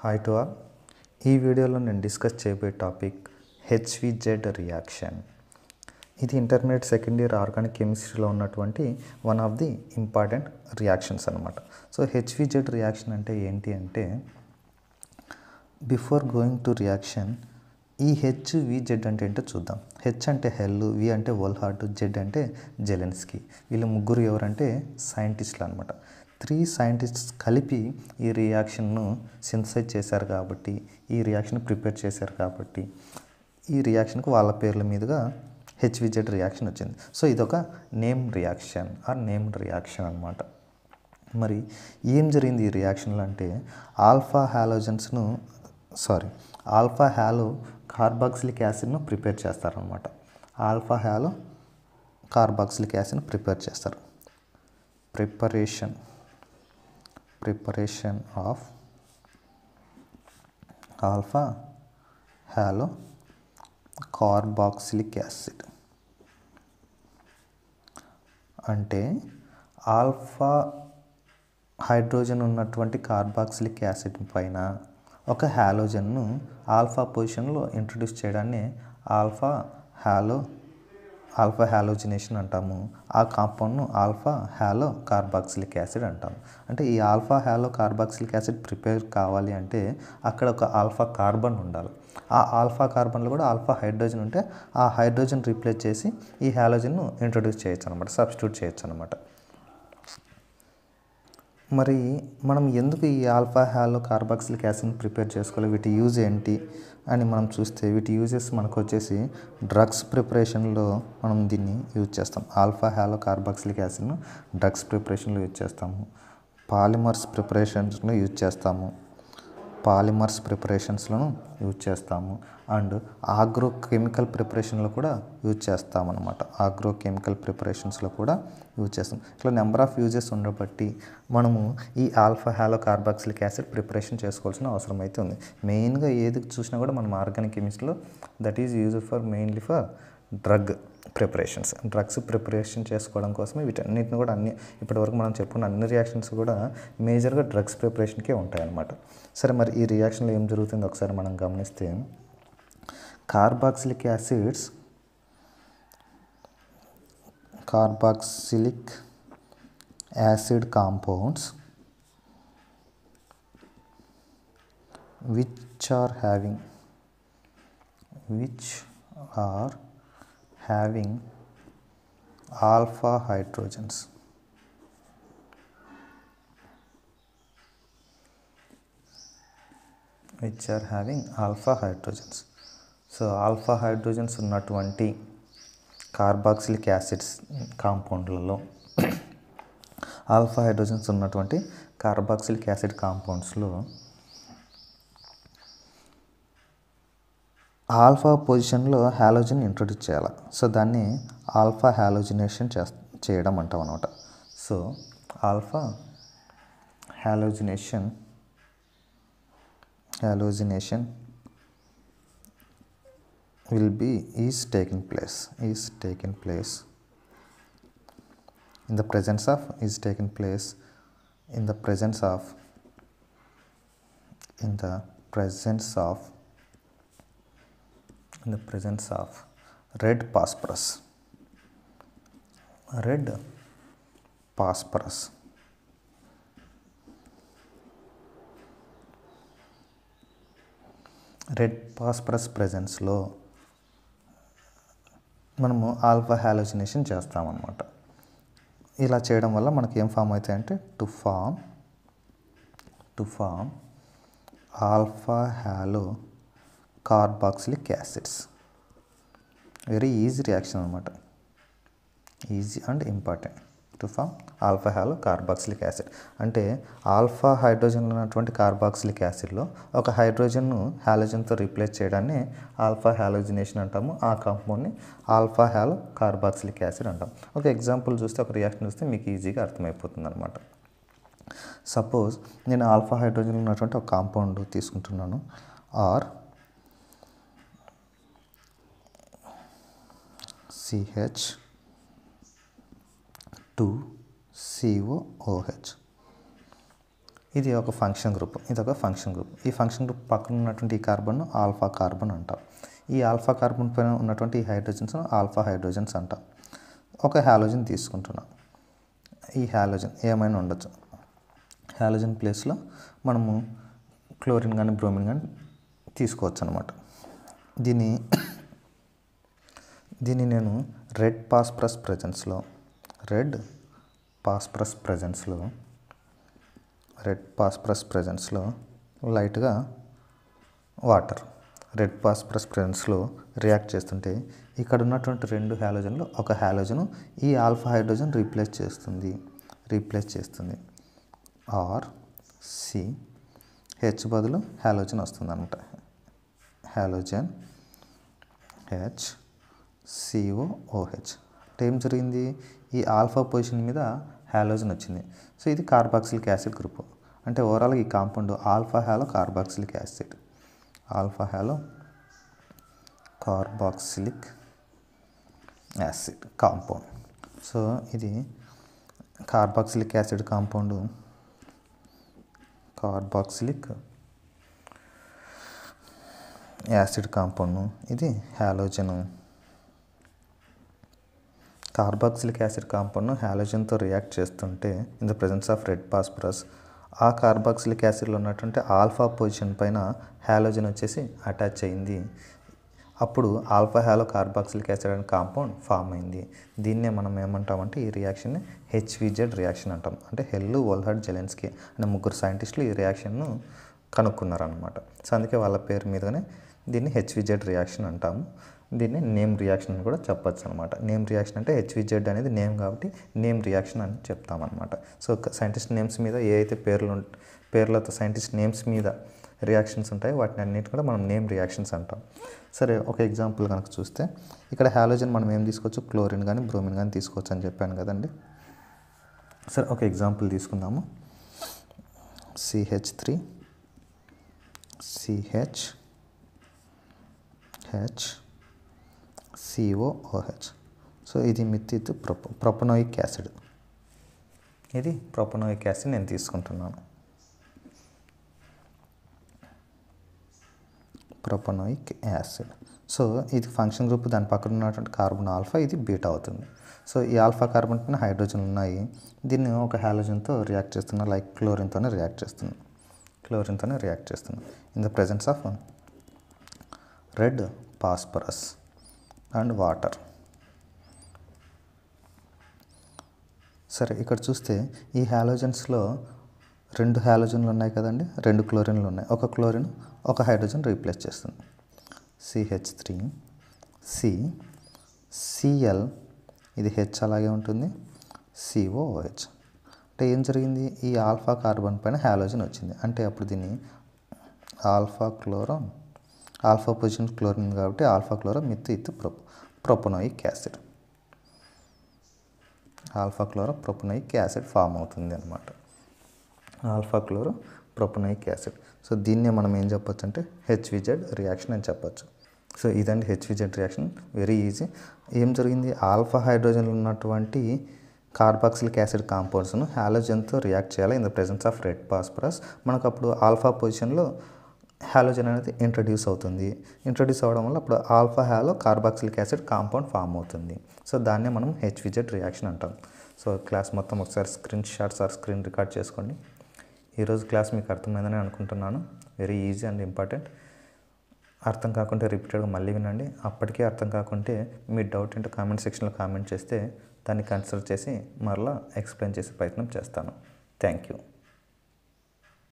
Hi to all. ఈ వీడియోలో నేను డిస్కస్ చేయబోయే టాపిక్ హెచ్విజెడ్ రియాక్షన్. ఇది ఇంటర్మీడియట్ సెకండ్ ఇయర్ ఆర్గానిక్ కెమిస్ట్రీలో ఉన్నటువంటి one of the important reactions అనమాట. సో హెచ్విజెడ్ రియాక్షన్ అంటే ఏంటి అంటే, బిఫోర్ గోయింగ్ టు రియాక్షన్ ఈ హెచ్విజెడ్ అంటే ఏంటో చూద్దాం. హెచ్ అంటే హెల్, వి అంటే వోల్హార్ట్, జెడ్ అంటే జెలెన్స్కీ. వీళ్ళు ముగ్గురు ఎవరంటే సైంటిస్టులు అనమాట. 3 సైంటిస్ట్స్ కలిపి ఈ రియాక్షన్ను సింథసైజ్ చేశారు కాబట్టి, ఈ రియాక్షన్ ప్రిపేర్ చేశారు కాబట్టి, ఈ రియాక్షన్కి వాళ్ళ పేర్ల మీదుగా హెచ్విజెడ్ రియాక్షన్ వచ్చింది. సో ఇదొక name reaction or named reaction అనమాట. మరి ఏం జరిగింది ఈ రియాక్షన్లో అంటే, ఆల్ఫా హ్యాలో కార్బాక్సిలిక్ యాసిడ్ను ప్రిపేర్ చేస్తారనమాట. ఆల్ఫా హ్యాలో కార్బాక్సిలిక్ యాసిడ్ను ప్రిపేర్ చేస్తారు. Preparation of alpha halo carboxylic acid అంటే ఆల్ఫా హైడ్రోజన్ ఉన్నటువంటి కార్బాక్సిలిక్ యాసిడ్ పైన ఒక హ్యాలోజన్ను ఆల్ఫా పొజిషన్లో ఇంట్రడ్యూస్ చేయడాన్ని ఆల్ఫా హ్యాలోజినేషన్ అంటాము. ఆ కాంపౌండ్ను ఆల్ఫా హ్యాలో కార్బాక్సిలిక్ యాసిడ్ అంటాము. అంటే ఈ alpha halo carboxylic acid prepare కావాలి అంటే అక్కడ ఒక ఆల్ఫా కార్బన్ ఉండాలి. ఆ ఆల్ఫా కార్బన్లో కూడా ఆల్ఫా హైడ్రోజన్ ఉంటే ఆ హైడ్రోజన్ రీప్లేస్ చేసి ఈ హ్యాలోజన్ను ఇంట్రడ్యూస్ చేయొచ్చు అనమాట, సబ్స్టిట్యూట్ చేయొచ్చు అనమాట. మరి మనం ఎందుకు ఈ ఆల్ఫా హ్యాలో కార్బాక్సిలిక్ యాసిడ్ని ప్రిపేర్ చేసుకోవాలి, వీటి యూజ్ ఏంటి అని మనం చూస్తే, వీటి యూజెస్ మనకు వచ్చేసి డ్రగ్స్ ప్రిపరేషన్లో మనం దీన్ని యూజ్ చేస్తాం. ఆల్ఫా హ్యాలో కార్బాక్సిలిక్ యాసిడ్ను డ్రగ్స్ ప్రిపరేషన్లో యూజ్ చేస్తాము, పాలిమర్స్ ప్రిపరేషన్స్లో యూజ్ చేస్తాము, అండ్ ఆగ్రోకెమికల్ ప్రిపరేషన్లో కూడా యూజ్ చేస్తామన్నమాట. ఇట్లా నెంబర్ ఆఫ్ యూజెస్ ఉండబట్టి మనము ఈ alpha halo carboxylic acid preparation చేసుకోవాల్సిన అవసరం అయితే ఉంది. మెయిన్గా ఏది చూసినా కూడా మనం ఆర్గానిక్ కెమిస్ట్రీలో that is use mainly for drugs preparation చేసుకోవడం కోసమే వీటన్నిటిని కూడా ఇప్పటివరకు మనం చెప్పుకున్న అన్ని రియాక్షన్స్ కూడా మేజర్గా డ్రగ్స్ ప్రిపరేషన్కే ఉంటాయన్నమాట. సరే, మరి ఈ రియాక్షన్లో ఏం జరుగుతుందో ఒకసారి మనం గమనిస్తే, carboxylic acid compounds which are having alpha hydrogens so alpha hydrogens ఉన్నటువంటి కార్బాక్సిలిక్ యాసిడ్స్ కాంపౌండ్లలో కాంపౌండ్స్లో ఆల్ఫా పొజిషన్లో హ్యాలోజన్ ఇంట్రొడ్యూస్ చేయాలి. సో దాన్ని ఆల్ఫా హ్యాలోజినేషన్ చేయడం అంటాం అనమాట. So alpha halogenation is taking place in the presence of red phosphorus. Red phosphorus ప్రెజెన్స్లో మనము ఆల్ఫా హ్యాలోజినేషన్ చేస్తామన్నమాట. ఇలా చేయడం వల్ల మనకి ఏం ఫామ్ అవుతాయంటే to form alpha halo carboxylic acids. Very easy reaction అనమాట, easy and important. To form alpha halo carboxylic acid అంటే ఆల్ఫా హైడ్రోజన్ ఉన్నటువంటి కార్బాక్సిలిక్ యాసిడ్లో ఒక హైడ్రోజన్ను హ్యాలోజన్తో రీప్లేస్ చేయడాన్ని ఆల్ఫా హ్యాలోజినేషన్ అంటాము. ఆ కాంపౌండ్ని ఆల్ఫా హ్యాలో కార్బాక్సిలిక్ యాసిడ్ అంటాం. ఒక ఎగ్జాంపుల్ చూస్తే, ఒక రియాక్షన్ చూస్తే మీకు ఈజీగా అర్థమైపోతుంది అనమాట. సపోజ్ నేను ఆల్ఫా హైడ్రోజన్ ఉన్నటువంటి ఒక కాంపౌండ్ తీసుకుంటున్నాను, ఆర్ CH2COOH. ఇది ఒక ఫంక్షన్ గ్రూప్, ఇది ఒక ఫంక్షన్ గ్రూప్. ఈ ఫంక్షన్ గ్రూప్ పక్కన ఉన్నటువంటి ఈ కార్బన్ ఆల్ఫా కార్బన్ అంటాం. ఈ ఆల్ఫా కార్బన్ పైన ఉన్నటువంటి ఈ హైడ్రోజన్స్ ఆల్ఫా హైడ్రోజన్స్ అంటాం. ఒక హ్యాలోజన్ తీసుకుంటున్నాం. ఈ హ్యాలోజన్ ఏమైనా ఉండొచ్చు. హ్యాలోజన్ ప్లేస్లో మనము క్లోరిన్ కానీ బ్రోమిన్ కానీ తీసుకోవచ్చు అనమాట. దీన్ని నేను రెడ్ ఫాస్ఫరస్ ప్రెజెన్స్లో లైట్గా వాటర్ రెడ్ ఫాస్ఫరస్ ప్రెజెన్స్లో రియాక్ట్ చేస్తుంటే ఇక్కడ ఉన్నటువంటి 2 హ్యాలోజన్లో ఒక హ్యాలోజను ఈ ఆల్ఫా హైడ్రోజన్ రీప్లేస్ చేస్తుంది. ఆర్ సి హెచ్ బదులు హ్యాలోజన్ వస్తుంది అనమాట. Halogen H COOH. అంటే ఏం జరిగింది, ఈ ఆల్ఫా పొజిషన్ మీద హ్యాలోజన్ వచ్చింది. సో ఇది కార్బాక్సిలిక్ యాసిడ్ గ్రూప్. అంటే ఓవరాల్గా ఈ compound alpha halo carboxylic acid compound. So ఇది కార్బాక్సిలిక్ యాసిడ్ కాంపౌండ్, ఇది హ్యాలోజన్. కార్బాక్సిలిక్ యాసిడ్ కాంపౌండ్ను హ్యాలోజన్తో రియాక్ట్ చేస్తుంటే in the presence of red phosphorus ఆ కార్బాక్సిలిక్ యాసిడ్లో ఉన్నటువంటి ఆల్ఫా పొజిషన్ పైన హ్యాలోజన్ వచ్చేసి అటాచ్ అయింది. అప్పుడు ఆల్ఫా హ్యాలో కార్బాక్సిలిక్ యాసిడ్ అనే కాంపౌండ్ ఫామ్ అయింది. దీన్నే మనం ఏమంటామంటే ఈ రియాక్షన్ని HVZ రియాక్షన్ అంటాం. అంటే హెల్లు వోల్హర్డ్ జెలెన్స్కీ అనే 3 సైంటిస్టులు ఈ రియాక్షన్ను కనుక్కున్నారనమాట. సో అందుకే వాళ్ళ పేరు మీదనే దీన్ని HVZ రియాక్షన్ అంటాము. దీన్ని నేమ్ రియాక్షన్ అని కూడా చెప్పచ్చు అనమాట. నేమ్ రియాక్షన్ అంటే HVZ అనేది నేమ్ కాబట్టి నేమ్ రియాక్షన్ అని చెప్తామన్నమాట. సో సైంటిస్ట్ నేమ్స్ మీద ఏ అయితే పేర్లతో సైంటిస్ట్ నేమ్స్ మీద రియాక్షన్స్ ఉంటాయో వాటిని అన్నిటి కూడా మనం నేమ్ రియాక్షన్స్ అంటాం. సరే, ఒక ఎగ్జాంపుల్ కనుక చూస్తే ఇక్కడ హ్యాలోజన్ మనం ఏం తీసుకోవచ్చు, క్లోరిన్ కానీ బ్రోమిన్ కానీ తీసుకోవచ్చు అని చెప్పాను కదండి. సరే, ఒక ఎగ్జాంపుల్ తీసుకుందాము. CH3 COOH. సో ఇది మిథిల్ ప్రొపనోయిక్ యాసిడ్. ఇది ప్రొపనోయిక్ యాసిడ్ నేను తీసుకుంటున్నాను. Propanoic acid. సో ఇది ఫంక్షన్ గ్రూప్, దాని పక్కన ఉన్నటువంటి కార్బన్ ఆల్ఫా, ఇది బీటా అవుతుంది. సో ఈ ఆల్ఫా కార్బన్ పైన హైడ్రోజన్ ఉన్నాయి. దీన్ని ఒక హ్యాలోజన్తో రియాక్ట్ చేస్తున్నా, లైక్ క్లోరిన్తోనే రియాక్ట్ చేస్తున్నాను. In the presence of red phosphorus and water. సరే, ఇక్కడ చూస్తే ఈ హ్యాలోజన్స్లో 2 హ్యాలోజన్లు ఉన్నాయి కదండి, 2 క్లోరిన్లు ఉన్నాయి. ఒక క్లోరిన్ ఒక హైడ్రోజన్ రీప్లేస్ చేస్తుంది. CH3 Cl, ఇది H అలాగే ఉంటుంది. COOH. అంటే ఏం జరిగింది, ఈ ఆల్ఫా కార్బన్ పైన హ్యాలోజన్ వచ్చింది. అంటే అప్పుడు దీన్ని ఆల్ఫా పొజిషన్ క్లోరిన్ కాబట్టి alpha chloro methyl propanoic acid. Alpha chloro propanoic acid form అవుతుంది అనమాట. Alpha chloro propanoic acid. So దీన్నే మనం ఏం చెప్పొచ్చు అంటే HVZ రియాక్షన్ అని చెప్పొచ్చు. సో ఇదండి HVZ రియాక్షన్, వెరీ ఈజీ. ఏం జరిగింది, ఆల్ఫా హైడ్రోజన్లు ఉన్నటువంటి కార్బాక్సిలిక్ యాసిడ్ కాంపౌండ్స్ను హ్యాలోజన్తో రియాక్ట్ చేయాలి in the presence of red phosphorus. మనకు అప్పుడు ఆల్ఫా పొజిషన్లో హ్యాలోజన్ అనేది ఇంట్రడ్యూస్ అవ్వడం వల్ల అప్పుడు alpha halo carboxylic acid compound form అవుతుంది. సో దాన్నే మనం HVZ రియాక్షన్ అంటాం. సో క్లాస్ మొత్తం ఒకసారి screen shots or screen record చేసుకోండి. ఈరోజు క్లాస్ మీకు అర్థమైందని అనుకుంటున్నాను. Very easy and important. అర్థం కాకుంటే రిపీటెడ్గా మళ్ళీ వినండి. అప్పటికే అర్థం కాకుంటే మీ డౌట్ ఏంటో కామెంట్ సెక్షన్లో కామెంట్ చేస్తే దాన్ని కన్సిడర్ చేసి మరలా ఎక్స్ప్లెయిన్ చేసే ప్రయత్నం చేస్తాను. Thank you.